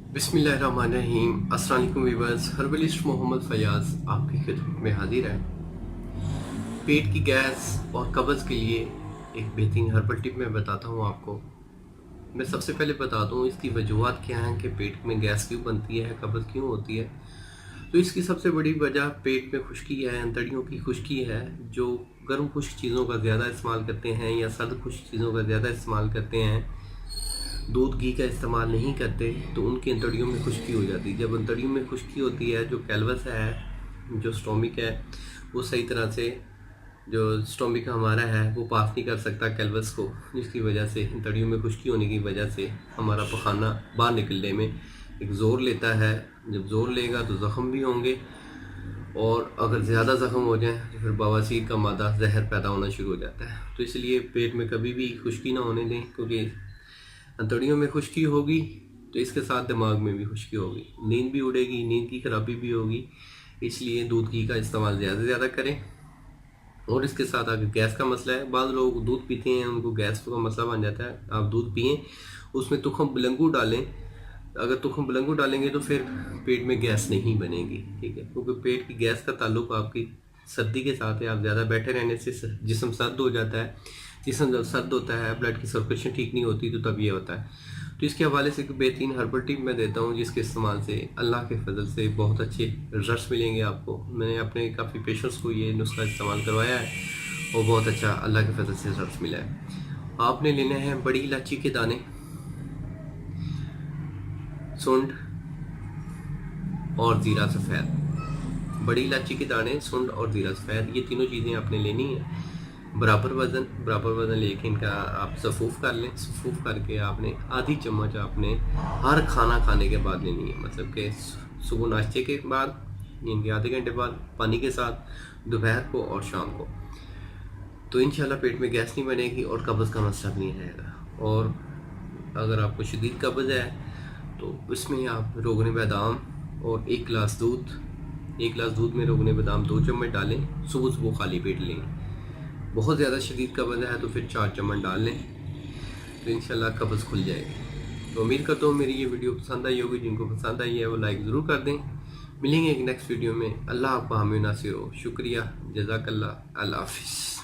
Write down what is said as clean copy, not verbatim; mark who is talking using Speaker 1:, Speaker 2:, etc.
Speaker 1: बिस्मिल्लाहिर्रहमानिर्रहीम। अस्सलाम वालेकुम वीवर्स, हर्बलिस्ट मोहम्मद फयाज़ आपकी खिदमत में हाजिर है। पेट की गैस और कब्ज़ के लिए एक बेहतरीन हर्बल टिप मैं बताता हूँ आपको। मैं सबसे पहले बता दूँ इसकी वजूहत क्या हैं कि पेट में गैस क्यों बनती है, कब्ज़ क्यों होती है। तो इसकी सबसे बड़ी वजह पेट में खुश्की है, अंतड़ियों की खुश्की है। जो गर्म खुश्क चीज़ों का ज़्यादा इस्तेमाल करते हैं या सर्द खुश्क चीज़ों का ज़्यादा इस्तेमाल करते हैं, दूध घी का इस्तेमाल नहीं करते, तो उनकी अंतड़ियों में खुश्की हो जाती है। जब अंतड़ियों में खुश्की होती है, जो कैल्वस है, जो स्टोमिक है, वो सही तरह से जो स्टोमिक हमारा है वो पास नहीं कर सकता कैल्वस को, जिसकी वजह से अंतड़ियों में खुश्की होने की वजह से हमारा पखाना बाहर निकलने में एक ज़ोर लेता है। जब ज़ोर लेगा तो ज़ख़म भी होंगे, और अगर ज़्यादा ज़ख़म हो जाए तो फिर बवासीर का मादा जहर पैदा होना शुरू हो जाता है। तो इसलिए पेट में कभी भी खुश्की ना होने दें, क्योंकि अंतड़ियों में खुश्की होगी तो इसके साथ दिमाग में भी खुश्की होगी, नींद भी उड़ेगी, नींद की खराबी भी होगी। इसलिए दूध घी का इस्तेमाल ज़्यादा से ज़्यादा करें। और इसके साथ अगर गैस का मसला है, बाद लोग दूध पीते हैं उनको गैस का मसला बन जाता है, आप दूध पिएं, उसमें तुखम बुलंगू डालें। अगर तुखम बुलंगू डालेंगे तो फिर पेट में गैस नहीं बनेगी, ठीक है, क्योंकि पेट की गैस का ताल्लुक आपकी सर्दी के साथ है। आप ज़्यादा बैठे रहने से जिस्म सर्द हो जाता है। जिस्म जब सर्द होता है, ब्लड की सर्कुलेशन ठीक नहीं होती, तो तब ये होता है। तो इसके हवाले से एक बेहतरीन हर्बल टिप मैं देता हूँ, जिसके इस्तेमाल से अल्लाह के फजल से बहुत अच्छे रिजल्ट्स मिलेंगे आपको। मैंने अपने काफ़ी पेशेंट्स को ये नुस्खा इस्तेमाल करवाया है और बहुत अच्छा अल्लाह के फजल से रिजल्ट्स मिला है। आपने लेने हैं बड़ी इलायची के दाने, सुंड और ज़ीरा सफ़ेद। बड़ी इलायची के दाने, सुंड और ज़ीरा सफ़ेद, ये तीनों चीज़ें आपने लेनी है। बराबर वज़न लेके इनका आप सफ़ूफ़ कर लें। सफ़ूफ़ करके आपने आधी चम्मच आपने हर खाना खाने के बाद लेनी है। मतलब कि सुबह नाश्ते के बाद, यानी आधे घंटे बाद, पानी के साथ, दोपहर को और शाम को। तो इंशाल्लाह पेट में गैस नहीं बनेगी और कब्ज़ का मसला भी नहीं रहेगा। और अगर आपको शदीद कब्ज़ है तो इसमें आप रोगन बादाम और एक गिलास दूध में रोगन बादाम 2 चम्मच डालें, सुबह सुबह खाली पेट लें। बहुत ज़्यादा शदीद कब्ज़ है तो फिर 4 चम्मच डाल लें, तो इंशाल्लाह कब्ज़ खुल जाएगी। तो उम्मीद करता हूँ मेरी ये वीडियो पसंद आई होगी। जिनको पसंद आई है वो लाइक ज़रूर कर दें। मिलेंगे एक नेक्स्ट वीडियो में। अल्लाह आपका हामी नासिर हो। शुक्रिया, जज़ाकल्लाह, अल्लाह हाफ़िज़।